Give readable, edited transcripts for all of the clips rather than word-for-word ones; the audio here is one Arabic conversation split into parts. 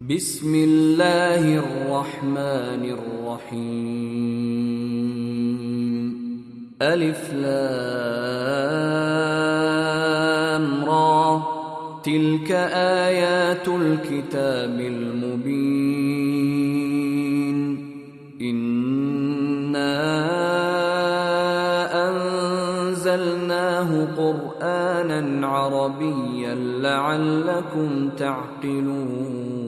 بسم الله الرحمن الرحيم. ألف لام را، تلك آيات الكتاب المبين. إنا أنزلناه قرآنا عربيا لعلكم تعقلون.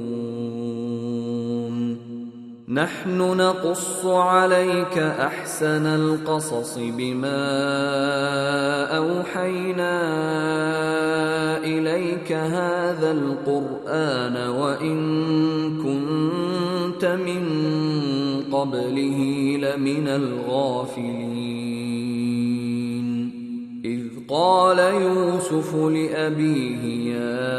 نحن نقص عليك أحسن القصص بما أوحينا إليك هذا القرآن وإن كنت من قبله لمن الغافلين. إذ قال يوسف لأبيه يا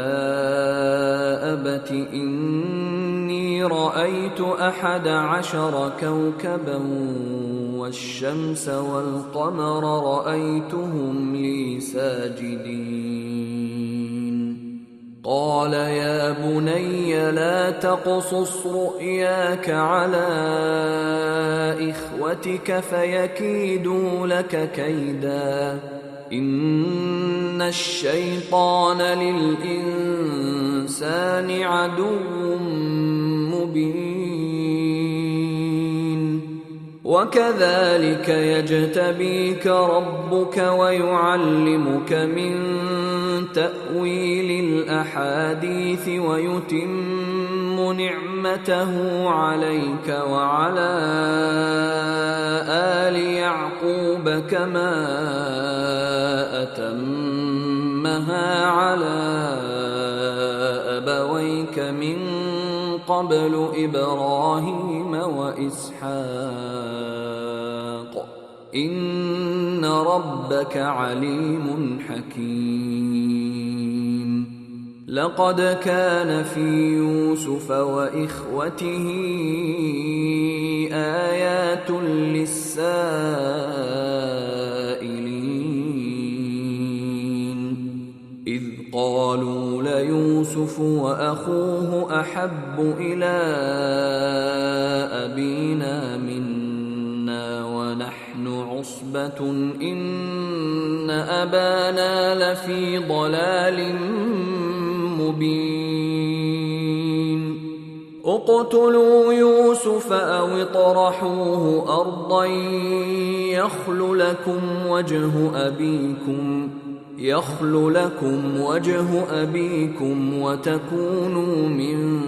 أبت إني رأيت 11 كوكبا والشمس والقمر رأيتهم لي ساجدين. قال يا بني لا تقصص رؤياك على إخوتك فيكيدوا لك كيدا، إن الشيطان للإنسان عدو مبين. وكذلك يجتبيك ربك ويعلمك من تأويل الأحاديث ويتم نعمته عليك وعلى آل يعقوب كما أتمها على أبويك من قبل إبراهيم وإسحاق إن ربك عليم حكيم. لقد كان في يوسف وإخوته آيات للسائلين إذ قالوا ليوسف وأخوه أحب إلى أبينا منا ونحن عصبة إن أبانا لفي ضلال مبين. اقتلوا يوسف أو اطرحوه أرضا يخل لكم وجه أبيكم وتكونوا من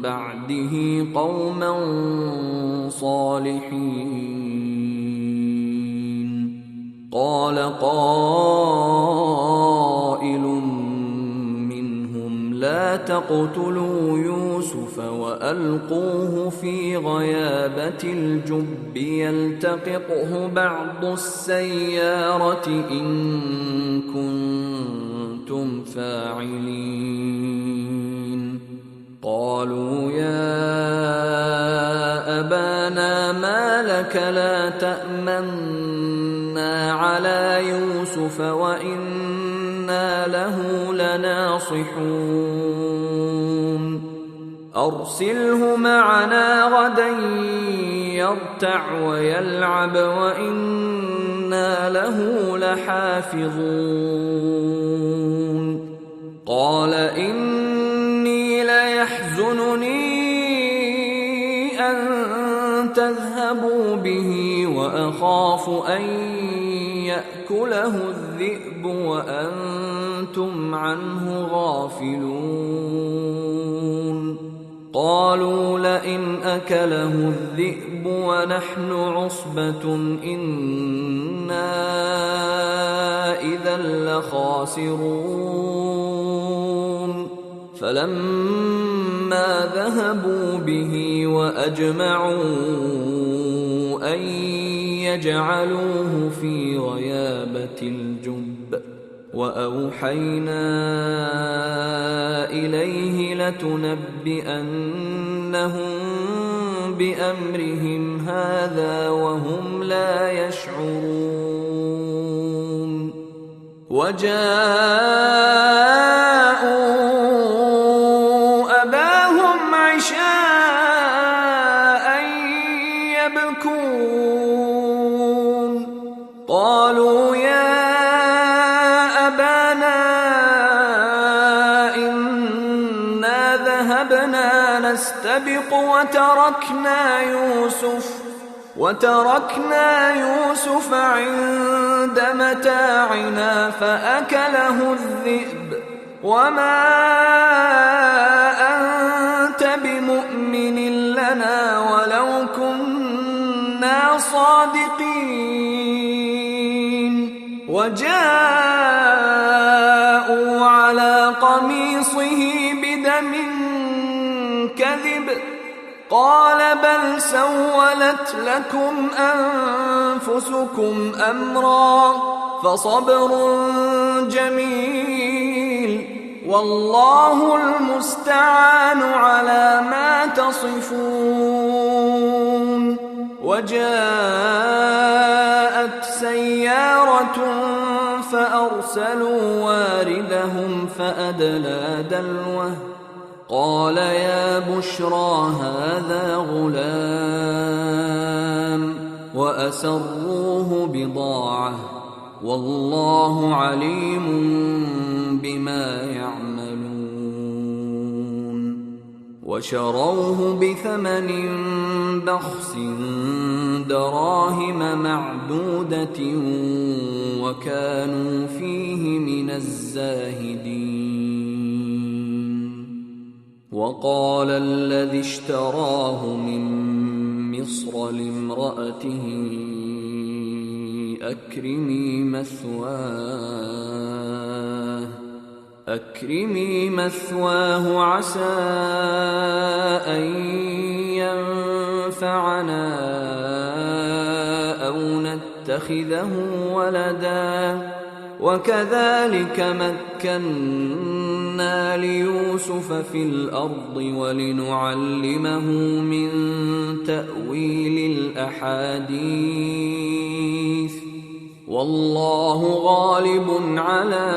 بعده قوما صالحين. قال قائل منهم لا تقتلوا يوسف وألقوه في غيابة الجب يلتقطه بعض السيارة إن كنتم فاعلين. قالوا يا أبانا ما لك لا تأمنا على يوسف وإنا له لناصحون. أرسله معنا غدا يرتع ويلعب وإنا له لحافظون. قال إني ليحزنني أن تذهبوا به وأخاف أن يأكله الذئب وأنتم عنه غافلون. قالوا لئن أكله الذئب ونحن عصبة إنا إذا لخاسرون. فلما ذهبوا به وأجمعوا أن يجعلوه في غيابة الجب وأوحينا إليه لتنبئنهم بأمرهم هذا وهم لا يشعرون. وجاءوا أباهم ذهبنا نستبق وتركنا يوسف عند متاعنا فأكله الذئب وما أنت بمؤمن لنا ولو كنا صادقين. وجاءوا على قميصه بدم كذب قال بل سولت لكم أنفسكم أمرا فصبر جميل والله المستعان على ما تصفون. وجاءت سيارة فأرسلوا واردهم فأدلى دلوه قال يا بشرى هذا غلام وأسروه بضاعة والله عليم بما يعملون. وشروه بثمن بخس دراهم معدودة وكانوا فيه من الزاهدين. وقال الذي اشتراه من مصر لامرأته أكرمي مثواه عسى أن ينفعنا أو نتخذه ولدا وكذلك مكنا ليوسف في الأرض ولنعلمه من تأويل الأحاديث والله غالب على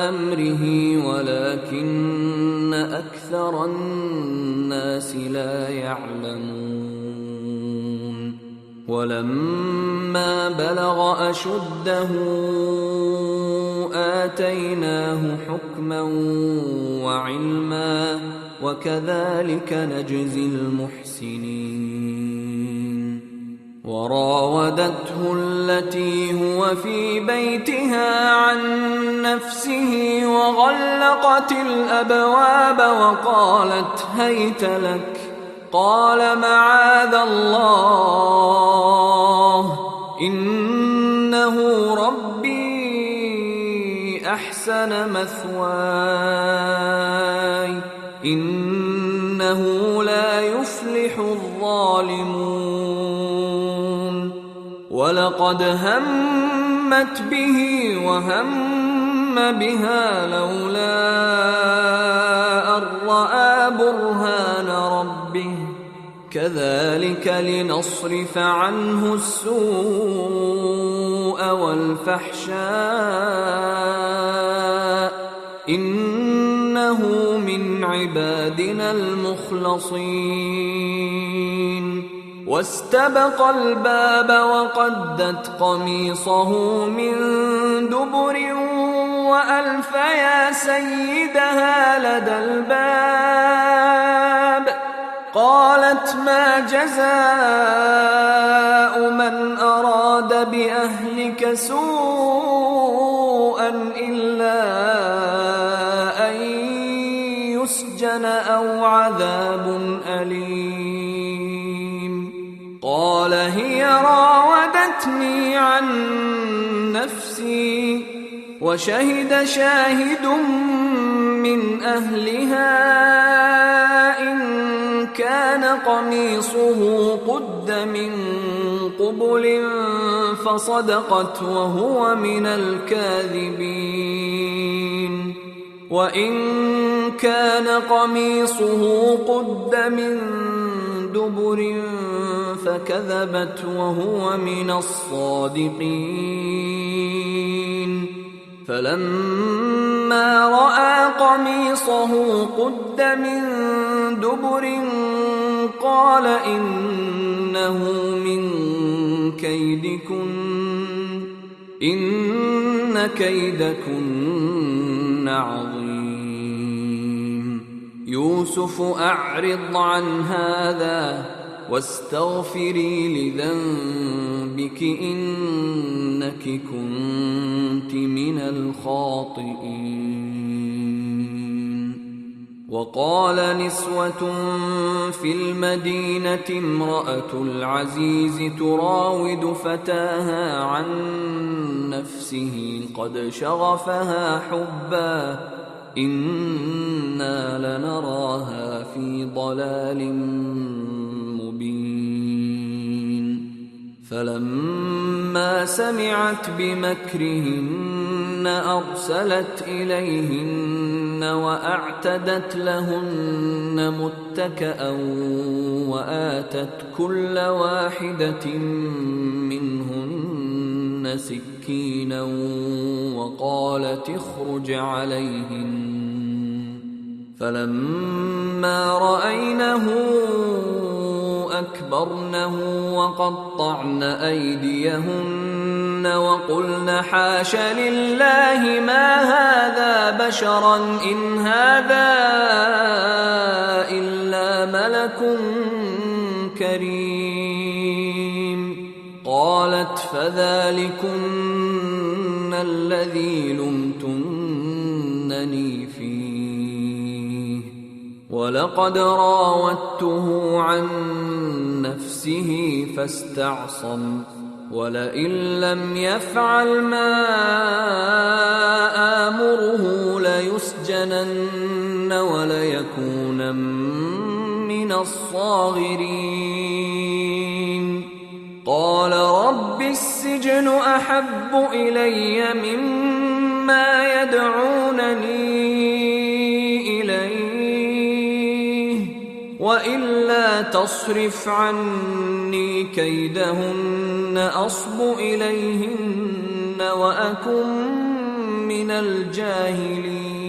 أمره ولكن أكثر الناس لا يعلمون. ولما بلغ أشده آتيناه حكما وعلما وكذلك نجزي المحسنين. وراودته التي هو في بيتها عن نفسه وغلقت الأبواب وقالت هيت لك قال معاذ الله إنه ربي أحسن مثواي إنه لا يفلح الظالمون. ولقد همت به وهم بها لولا أن رأى برهان ربه كذلك لنصرف عنه السوء والفحشاء إنه من عبادنا المخلصين. واستبق الباب وقدت قميصه من دبر وألف يا سيدها لدى الباب قالت ما جزاء من أراد بأهلك سوءا إلا أن يسجن أو عذاب أليم. قال هي راودتني عن نفسي وشهد شاهد من أهلها إن كان قميصه قد من قبل فصدقت وهو من الكاذبين وإن كان قميصه قد من دبر فكذبت وهو من الصادقين. فلما رأى قميصه قد من دبر قال إنه من كيدكن إن كيدكن عظيم. يوسف أعرض عن هذا واستغفري لذنبك إنك كنت من الخاطئين. وقال نسوة في المدينة امرأة العزيز تراود فتاها عن نفسه قد شغفها حبا إنا لنراها في ضلال مبين. فلما سمعت بمكرهن أرسلت إليهن وأعتدت لهن متكأ وآتت كل واحدة منهن سكينا وقالت اخرج عليهن. فلما رأينه أكبرنه وقطعن أيديهن وقلن حاش لله ما هذا بشرا إن هذا إلا ملك كريم. قالت فذلكن الذي لمتنني فيه ولقد راودته عن نفسه فاستعصم ولئن لم يفعل ما آمره ليسجنن وليكون من الصاغرين. قال رب السجن أحب إلي مما يدعونني إليه وإلا تصرف عني كيدهن أصب إليهن وأكن من الجاهلين.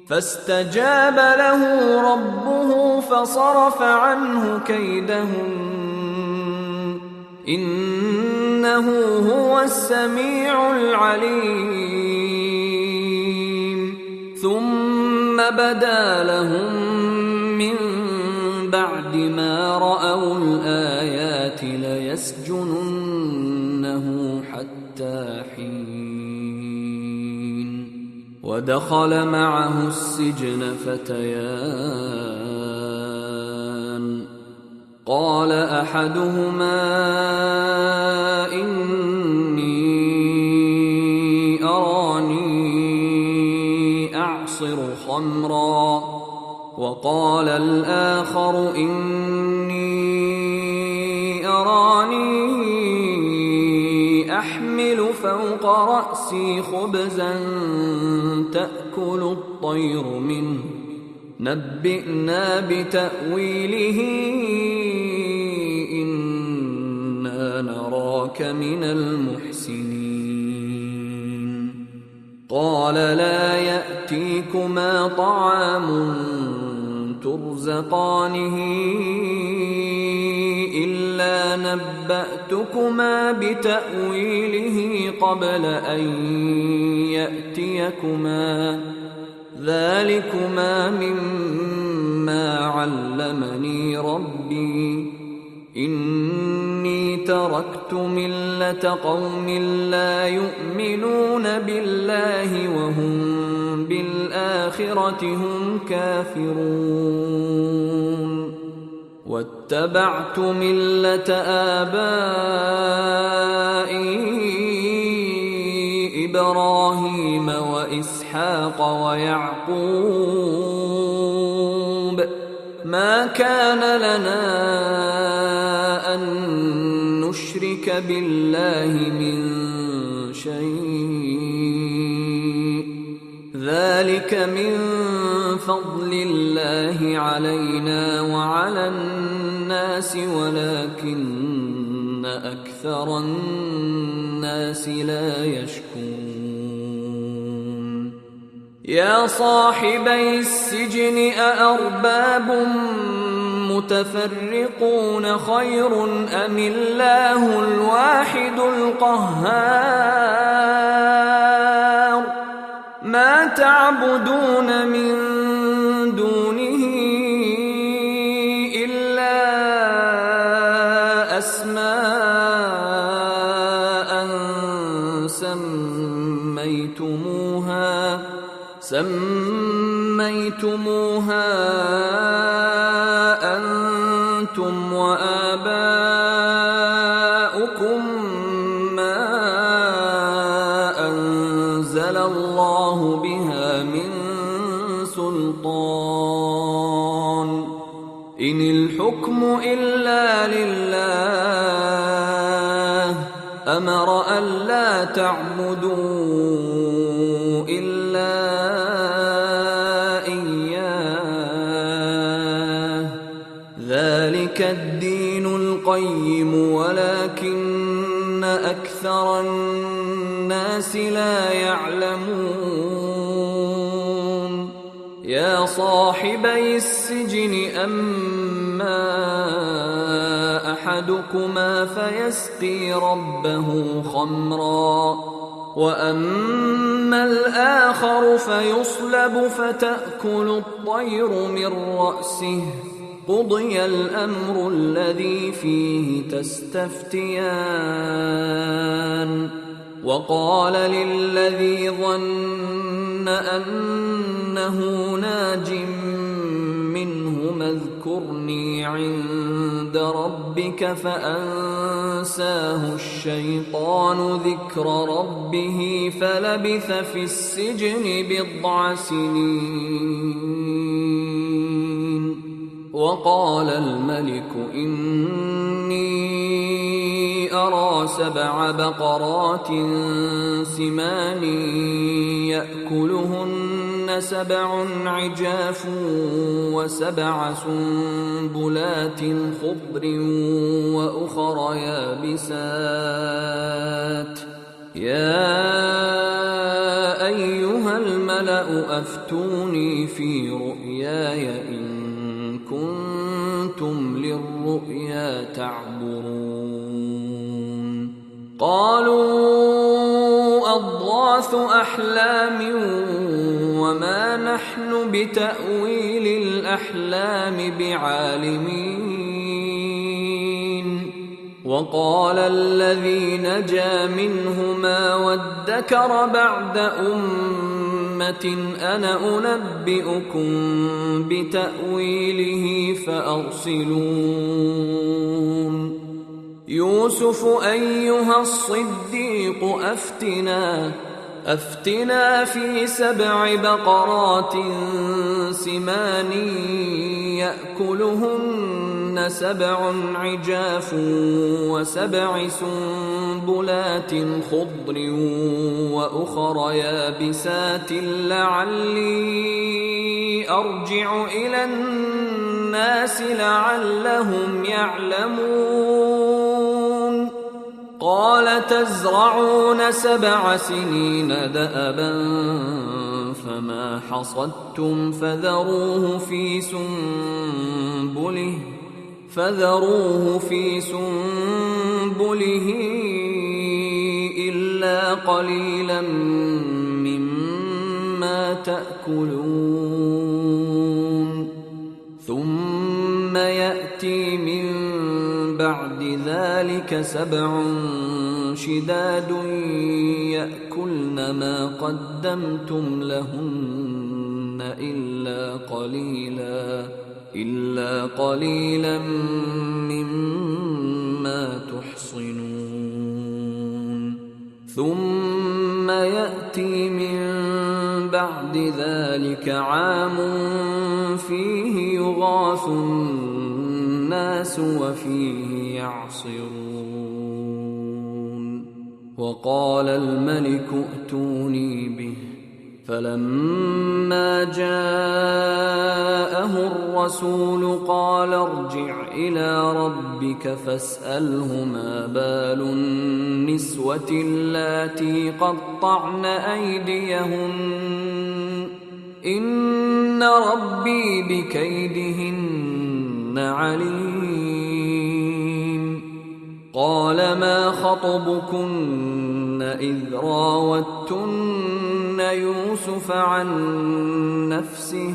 فاستجاب له ربه فصرف عنه كيدهن إنه هو السميع العليم. ثم بدا لهم من بعد ما رأوا الآيات ليسجننه حتى حين. ودخل معه السجن فتيان قال أحدهما إني أراني أعصر خمرا وقال الآخر إني أراني أحمل فوق رأسي خبزا تأكل الطير منه نبئنا بتأويله إنا نراك من المحسنين. قال لا يأتيكما طعام ترزقانه إلا نبأتكما بتأويله قبل أن يأتيكما ذلكما مما علمني ربي إني تركت ملة قوم لا يؤمنون بالله وهم بالآخرة هم كافرون واتبعت ملة آبائي إبراهيم وإسحاق ويعقوب ما كان لنا أن نشرك بالله من شيء ذلك من فضل الله علينا وعلى الناس ولكن أكثر الناس لا يشكرون. يا صاحبي السجن أأرباب متفرقون خير أم الله الواحد القهار ما تعبدون من دونه إلا أسماء سميتموها أنتم وآباؤكم ما أنزل الله بها من سلطان إن الحكم إلا لله أمر ألا تعبدوا إلا إياه ذلك الدين القيم ولكن أكثر الناس لا يعلمون يا صاحبي السجن أما أحدكما فيسقي ربه خمرا وأما الآخر فيصلب فتأكل الطير من رأسه قضي الأمر الذي فيه تستفتيان وقال للذي ظن أنه ناج منهما اذكرني عند ربك فأنساه الشيطان ذكر ربه فلبث في السجن بضع سنين وقال الملك إني أرى 7 بقرات سمان يأكلهن 7 عجاف و7 سنبلات خضر وأخر يابسات يا أيها الملأ أفتوني في رؤياي إن كنتم للرؤيا تعبرون قالوا أضغاث أحلام وما نحن بتأويل الأحلام بعالمين وقال الذي نجا منهما وادكر بعد أمة أنا أنبئكم بتأويله فأرسلون يوسف أيها الصديق أفتنا في 7 بقرات سمان يأكلهن 7 عجاف و7 سنبلات خضر وأخر يابسات لعلي أرجع إلى الناس لعلهم يعلمون قال تزرعون 7 سنين دأبا فما حصدتم فذروه في سنبله إلا قليلا مما تأكلون ثم يأتي من بعد ذلك 7 شداد يأكلن ما قدمتم لهن إلا قليلا مما تحصنون ثم يأتي من بعد ذلك عام فيه يغاث الناس وفيه يعصرون وقال الملك ائتوني به فلما جاءه الرسول قال ارجع إلى ربك فاسأله ما بال النسوة اللاتي قطعن أيديهن إن ربي بكيدهن عليم قال ما خطبكن إذ راوتن يوسف عن نفسه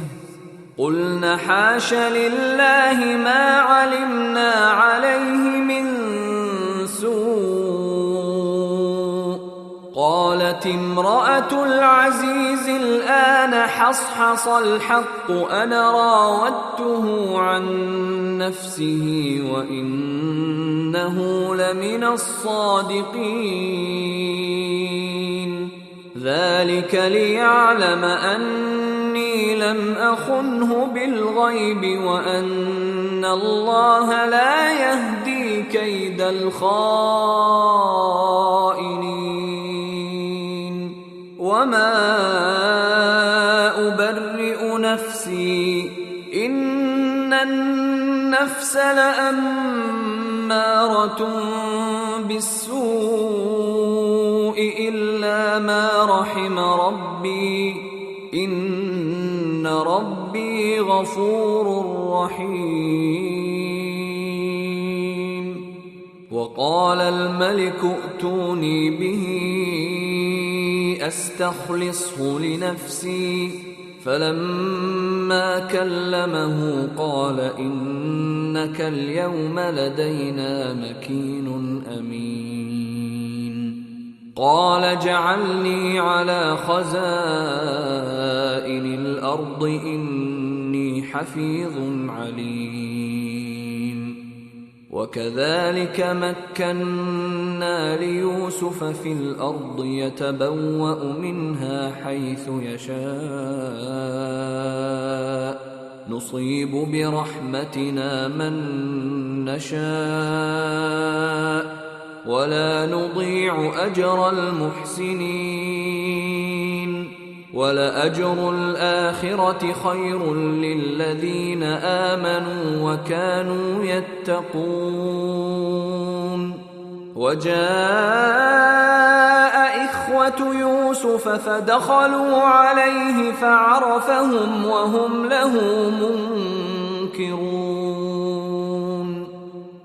قلنا حاش لله ما علمنا عليه من سوء. قالت امرأة العزيز الآن حصحص الحق أنا راودته عن نفسه وإنه لمن الصادقين. ذلك ليعلم أني لم أخنه بالغيب وأن الله لا يهدي كيد الخائنين. وما أبرئ نفسي إن النفس لأمارة بالسوء إلا ما رحم ربي إن ربي غفور رحيم. وقال الملك ائتوني به أستخلصه لنفسي. فلما كلمه قال إنك اليوم لدينا مكين أمين. قال اجعلني على خزائن الأرض إني حفيظ عليم. وكذلك مكنا ليوسف في الأرض يتبوأ منها حيث يشاء نصيب برحمتنا من نشاء ولا نضيع أجر المحسنين. ولأجر الآخرة خير للذين آمنوا وكانوا يتقون. وجاء إخوة يوسف فدخلوا عليه فعرفهم وهم له منكرون.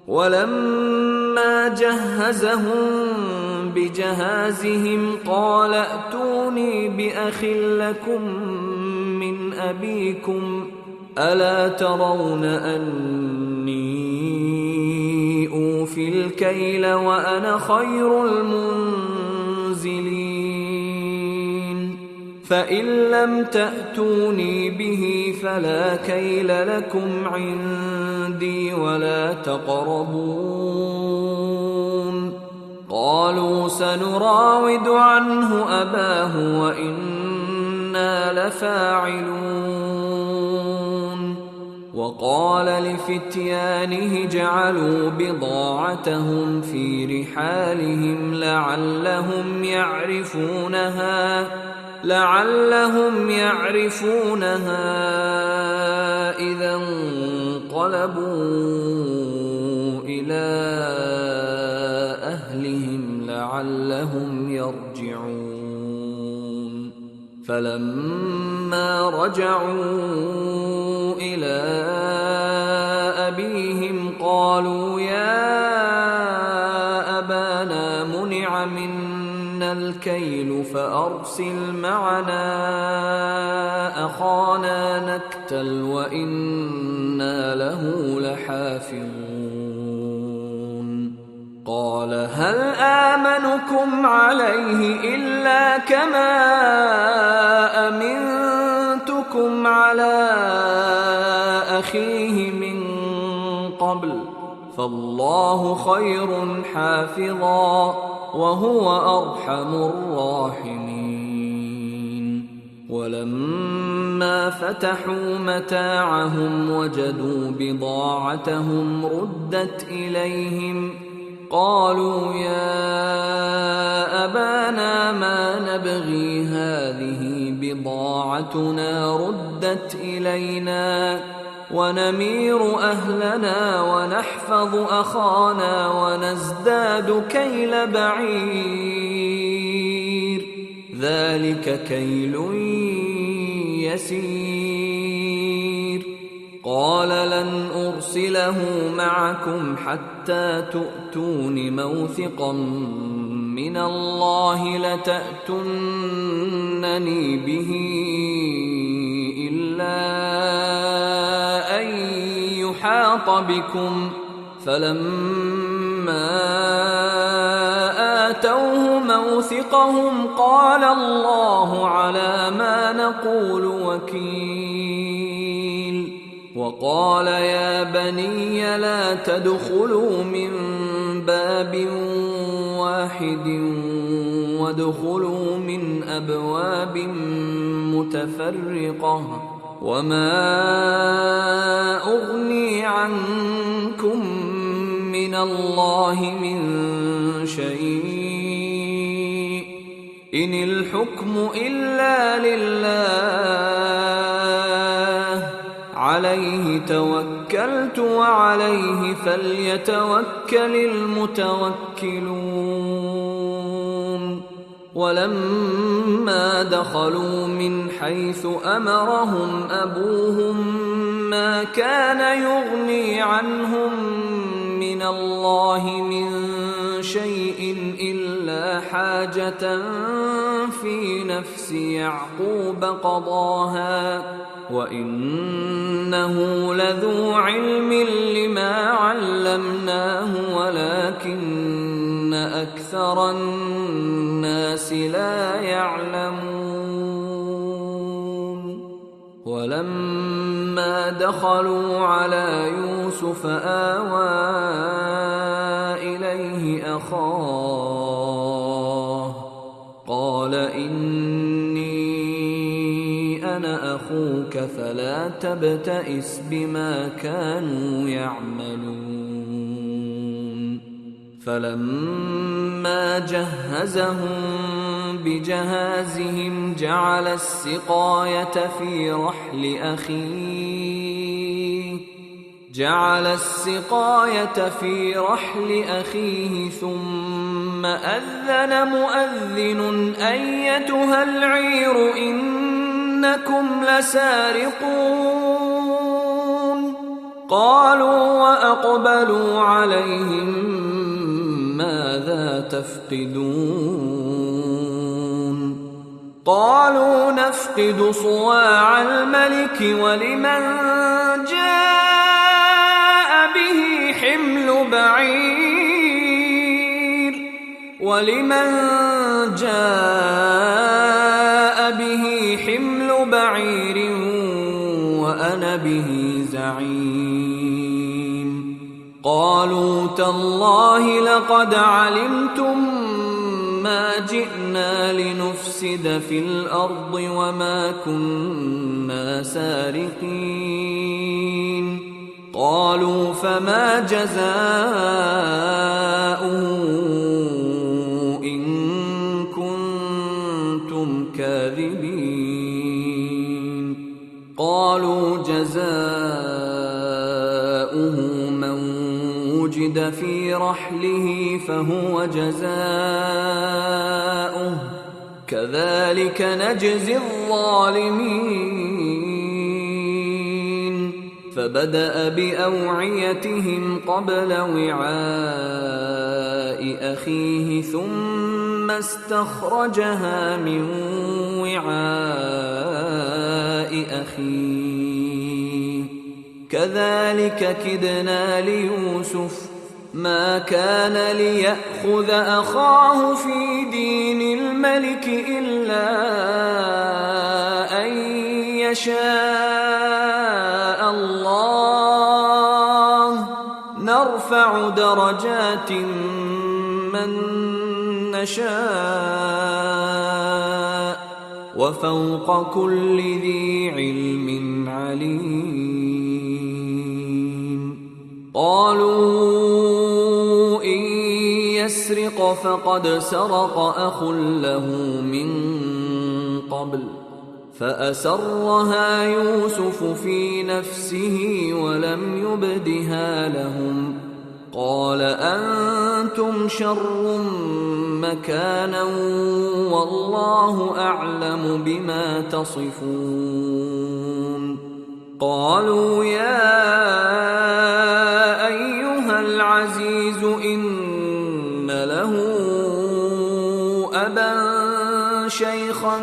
ولما جهزهم بجهازهم قال ائتوني بأخ لكم من أبيكم ألا ترون أني أوفي الكيل وأنا خير المنزلين. فإن لم تأتوني به فلا كيل لكم عندي ولا تقربون. قالوا سنراود عنه أباه وإنا لفاعلون. وقال لفتيانه جعلوا بضاعتهم في رحالهم لعلهم يعرفونها إذا انقلبوا إلى أهلهم لعلهم يرجعون. فلما رجعوا إلى أبيهم قالوا يا أبانا منع منا الكيل فأرسل معنا أخانا نكتل وإنا له لحافظون. قال هل آمنكم عليه إلا كما أمنتكم على أخيه من قبل فالله خير حافظا وهو أرحم الراحمين. ولما فتحوا متاعهم وجدوا بضاعتهم ردت إليهم قالوا يا أبانا ما نبغي هذه بضاعتنا ردت إلينا ونمير أهلنا ونحفظ أخانا ونزداد كيل بعير ذلك كيل يسير. قال لن أرسله معكم حتى تؤتون موثقا من الله لتأتونني به إلا أحاط بكم فلما آتوه موثقهم قال الله على ما نقول وكيل. وقال يا بني لا تدخلوا من باب واحد وادخلوا من أبواب متفرقة وما أغني عنكم من الله من شيء إن الحكم إلا لله عليه توكلت وعليه فليتوكل المتوكلون. ولما دخلوا من حيث أمرهم أبوهم ما كان يغني عنهم من الله من شيء إلا حاجة في نفس يعقوب قضاها وإنه لذو علم لما علمناه ولكن أكثر الناس لا يعلمون. ولما دخلوا على يوسف آوى إليه أخاه قال إني أنا أخوك فلا تبتئس بما كانوا يعملون. فلما جهزهم بجهازهم جعل السقاية في رحل أخيه ثم أذن مؤذن أيتها العير إنكم لسارقون. قالوا وأقبلوا عليهم ماذا تفقدون؟ قالوا نفقد صواع الملك ولمن جاء به حمل بعير وأنا به زعيم. قالوا تالله لقد علمتم ما جئنا لنفسد في الأرض وما كنا سارقين. قالوا فما جزاؤه إن كنتم كاذبين؟ قالوا جزاؤه من وجد في رحله فهو جزاؤه كذلك نجزي الظالمين. فبدأ بأوعيتهم قبل وعاء أخيه ثم استخرجها من وعاء أخيه كذلك كدنا ليوسف ما كان ليأخذ أخاه في دين الملك إلا أن يشاء الله نرفع درجات من نشاء وفوق كل ذي علم عليم. قالوا إن يسرق فقد سرق أخ له من قبل فأسرها يوسف في نفسه ولم يبدها لهم. قال أنتم شر مكانا والله أعلم بما تصفون. قالوا يا أيها العزيز إن له أبا شيخا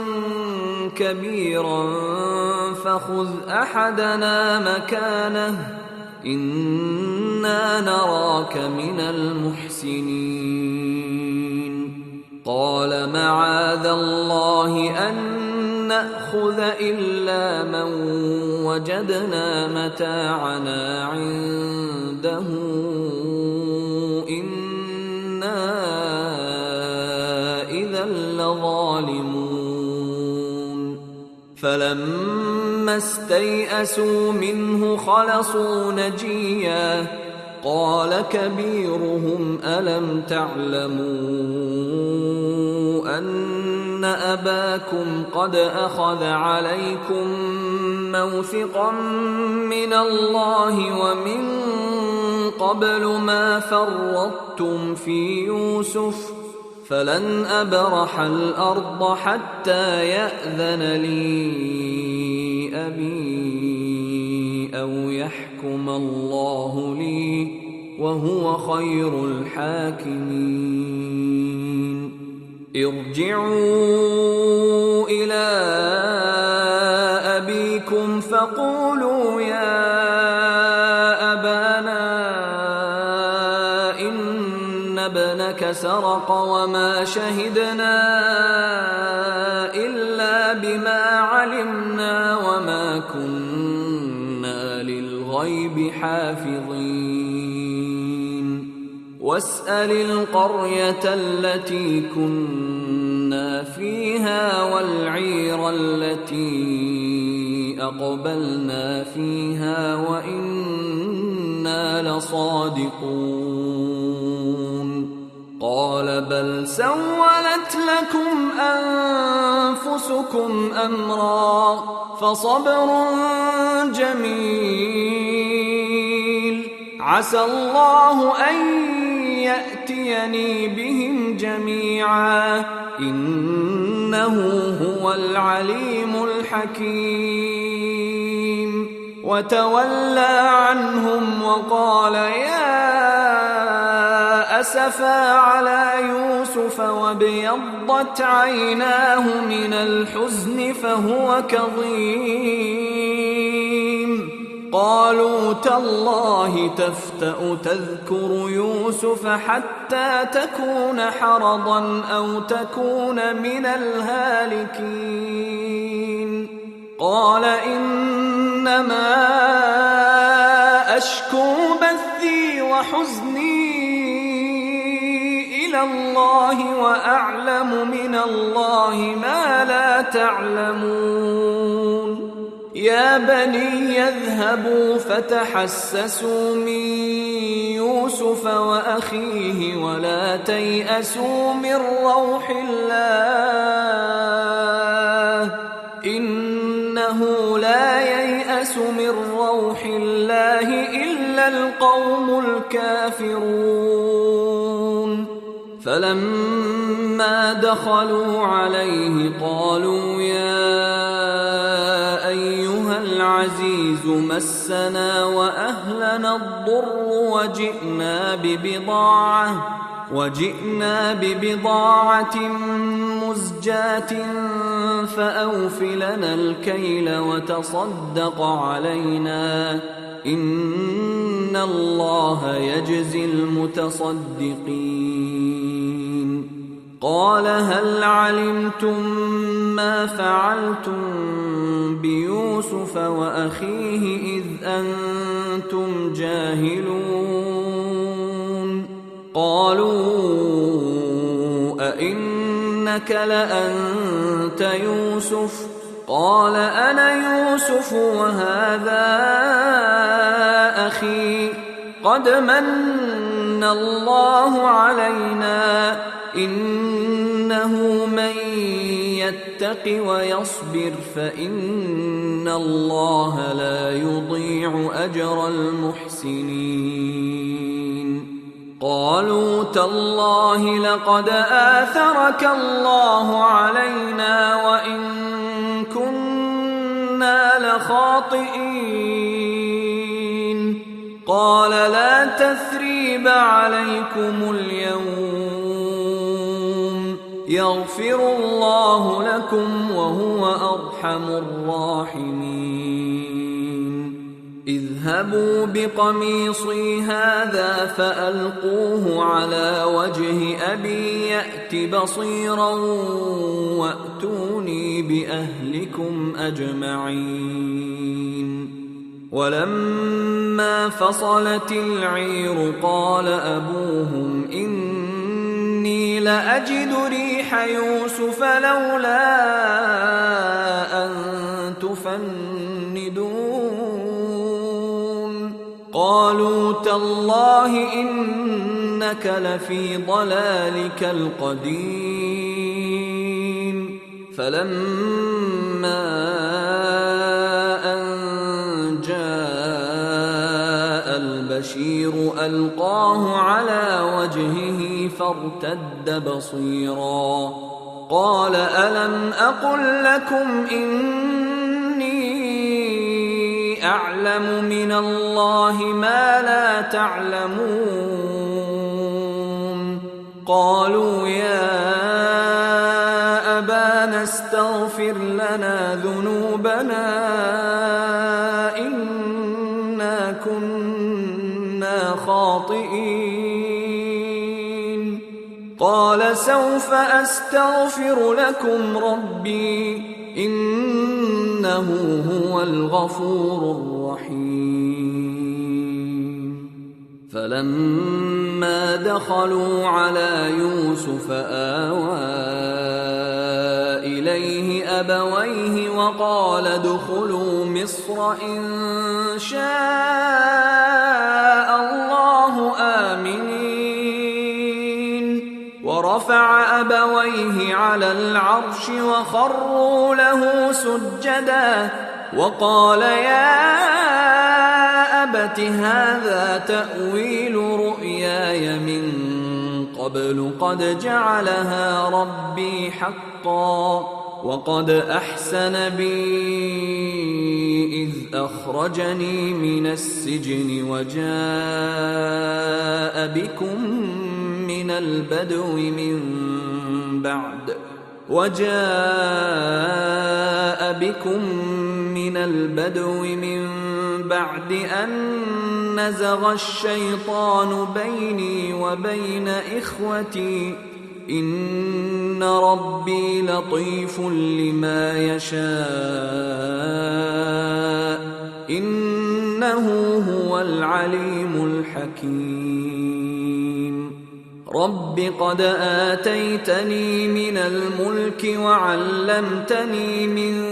كبيرا فخذ أحدنا مكانه إنا نراك من المحسنين. قال معاذ الله أن نأخذ إلا من وجدنا متاعنا عنده إنا إذا لظالمون. فلما استيئسوا منه خلصوا نجيا قال كبيرهم ألم تعلموا أن أباكم قد أخذ عليكم موثقا من الله ومن قبل ما فرطتم في يوسف فلن أبرح الأرض حتى يأذن لي أبي أو يحكم الله لي وهو خير الحاكمين. ارجعوا إلى أبيكم فقولوا يا أبانا إن ابنك سرق وما شهدنا إلا بما علمنا وما كنا للغيب حافظين. واسأل القرية التي كنا فيها والعير التي أقبلنا فيها وإنا لصادقون. قال بل سولت لكم أنفسكم أمرا فصبر جميل عسى الله أن يأتيني بهم جميعا إنه هو العليم الحكيم. وتولى عنهم وقال يا أسفا على يوسف وابيضت عيناه من الحزن فهو كظيم. قالوا تالله تفتأ تذكر يوسف حتى تكون حرضا أو تكون من الهالكين. قال إنما أشكو بثي وحزني إلى الله وأعلم من الله ما لا تعلمون. يا بني يذهبوا فتحسسوا من يوسف وأخيه ولا تيأسوا من روح الله إنه لا ييأس من روح الله إلا القوم الكافرون. فلما دخلوا عليه قالوا يا أيها العزيز مسنا وأهلنا الضر وجئنا ببضاعة مزجاة فأوف لنا الكيل وتصدق علينا إن الله يجزي المتصدقين. قال هل علمتم ما فعلتم بيوسف وأخيه إذ أنتم جاهلون؟ قالوا أئنك لأنت يوسف؟ قال أنا يوسف وهذا أخي قد من الله علينا إنه من يتق ويصبر فإن الله لا يضيع أجر المحسنين. قالوا تالله لقد آثرك الله علينا وإن كنا لخاطئين. قال لا تثريب عليكم اليوم يغفر الله لكم وهو أرحم الراحمين. اذهبوا بقميصي هذا فألقوه على وجه أبي يأت بصيرا وأتوني بأهلكم أجمعين. ولما فصلت العير قال أبوهم إني لأجد ريح يوسف لولا أن تفندون. قالوا تالله إنك لفي ضلالك القديم. فلما البشير ألقاه على وجهه فارتد بصيرا قال ألم أقل لكم إني أعلم من الله ما لا تعلمون. قالوا يا أبانا استغفر لنا ذنوبنا إنا كنا خاطئين. قال سوف أستغفر لكم ربي إنه هو الغفور الرحيم. فلما دخلوا على يوسف آوى إليه أبويه وقال ادخلوا مصر إن شاء الله آمنين. ورفع أبويه على العرش وخروا له سجدا وقال يا أبت هذا تأويل رؤياي من قبل قد جعلها ربي حقا وقد أحسن بي إذ أخرجني من السجن وجاء بكم من البدو من بعد أن نزغ الشيطان بيني وبين إخوتي إن ربي لطيف لما يشاء إنه هو العليم الحكيم. رب قد آتيتني من الملك وعلمتني من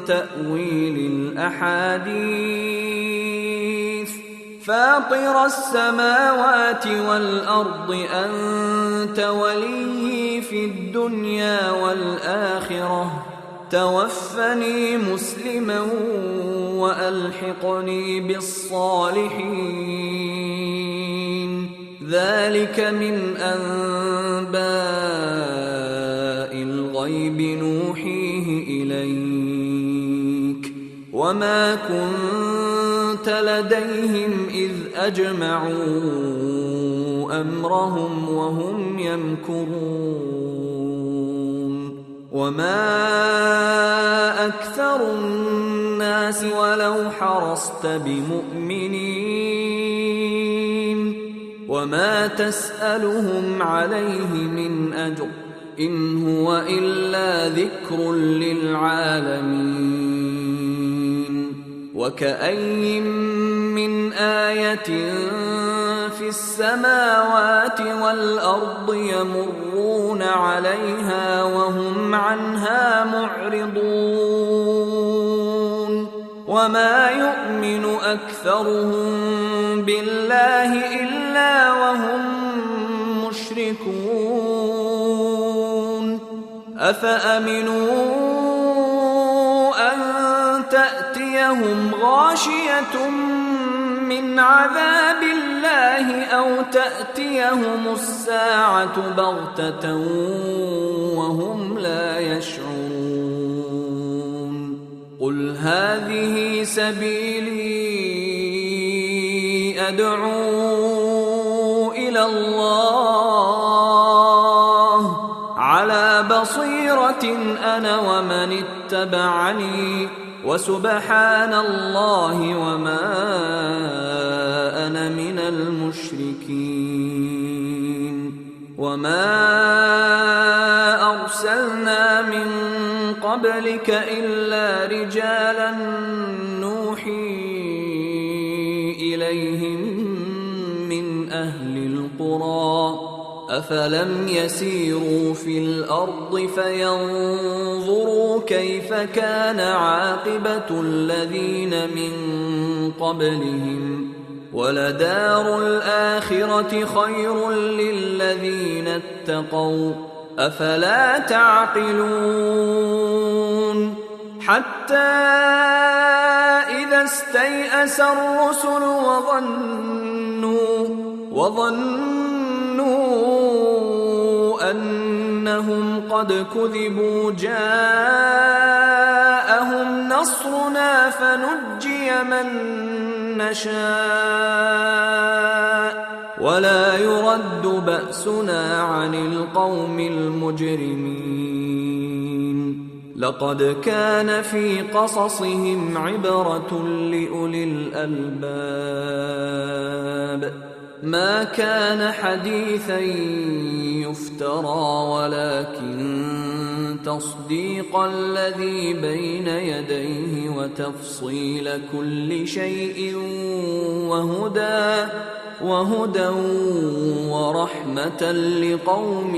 تأويل الأحاديث فاطر السماوات والأرض أنت وليي في الدنيا والآخرة توفني مسلما وألحقني بالصالحين. ذلك من أنباء الغيب نوحيه إليك وما كنت لديهم إذ أجمعوا أمرهم وهم يمكرون. وما أكثر الناس ولو حرصت بمؤمنين وما تسألهم عليه من أجر إن هو إلا ذكر للعالمين. وكأي من آية في السماوات والأرض يمرون عليها وهم عنها معرضون وما يؤمن أكثرهم بالله إلا وهم مشركون. أفأمنوا أن تأتيهم غاشية من عذاب الله أو تأتيهم الساعة بغتة وهم لا يشعرون. قل هذه سبيلي أدعو إلى الله على بصيرة أنا ومن اتبعني وسبحان الله وما أنا من المشركين. وما أرسلنا من قبلك إلا رجالا نوحي إليهم من أهل القرى أفلم يسيروا في الأرض فينظروا كيف كان عاقبة الذين من قبلهم ولدار الآخرة خير للذين اتقوا أفلا تعقلون. حتى إذا استيأس الرسل وظنوا أنهم قد كذبوا جاءهم نصرنا فنجي من نشاء ولا يرد بأسنا عن القوم المجرمين. لقد كان في قصصهم عبرة لأولي الألباب ما كان حديثا يفترى ولكن تصديق الذي بين يديه وتفصيل كل شيء وهدى ورحمة لقوم